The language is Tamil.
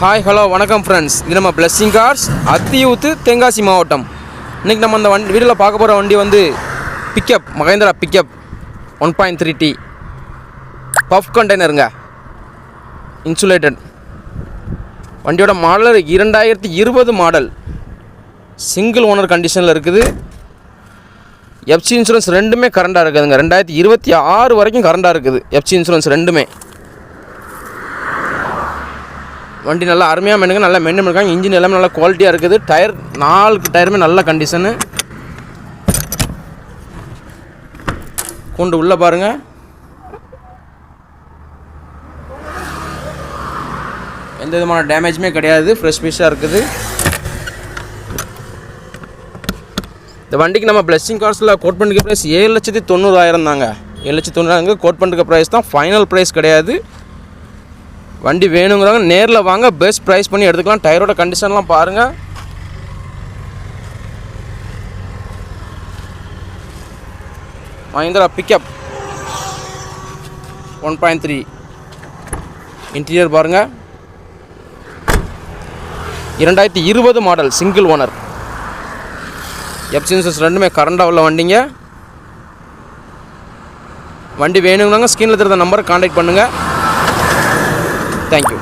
ஹாய் ஹலோ வணக்கம் ஃப்ரெண்ட்ஸ். இது நம்ம பிளெஸிங் கார்ஸ் அத்தியூத்து தென்காசி மாவட்டம். இன்றைக்கி நம்ம அந்த வீடியோவில் பார்க்க போகிற வண்டி வந்து பிக்கப் மகேந்திரா பிக்கப் 1.3T பஃப் கண்டெய்னருங்க, இன்சுலேட்டட். வண்டியோட மாடல் 2020 மாடல், சிங்கிள் ஓனர் கண்டிஷனில் இருக்குது. எஃப்சி இன்சூரன்ஸ் ரெண்டுமே கரண்டாக இருக்குதுங்க. 2026 வரைக்கும் கரண்டாக இருக்குது எஃப்சி இன்சூரன்ஸ் ரெண்டுமே. வண்டி நல்லா அருமையாக மென்னுங்க, நல்லா மென்னு இருக்காங்க. இன்ஜின் எல்லாமே நல்லா குவாலிட்டியாக இருக்குது. டயர் 4 டயருமே நல்ல கண்டிஷனு. கொண்டு உள்ளே பாருங்கள், எந்த விதமான டேமேஜுமே கிடையாது, ஃப்ரெஷ் பீஸாக இருக்குது. இந்த வண்டிக்கு நம்ம பிளெஸிங் கார்ஸில் கோட் பண்ணிக்க ப்ரைஸ் 7,90,000 தாங்க. 7,90,000 கோட் பண்ணிக்க ப்ரைஸ் தான், ஃபைனல் ப்ரைஸ் கிடையாது. வண்டி வேணுங்கிறவங்க நேரில் வாங்க, பெஸ்ட் ப்ரைஸ் பண்ணி எடுத்துக்கலாம். டயரோட கண்டிஷன்லாம் பாருங்கள். மஹிந்திரா பிக்கப் 1.3 இன்டீரியர் பாருங்கள். 2020 model, single owner. FC insurance ரெண்டுமே கரண்டாக உள்ள வண்டிங்க. வண்டி வேணுங்கிறவங்க ஸ்க்ரீனில் தெரிந்த நம்பரை கான்டாக்ட் பண்ணுங்கள். Thank you.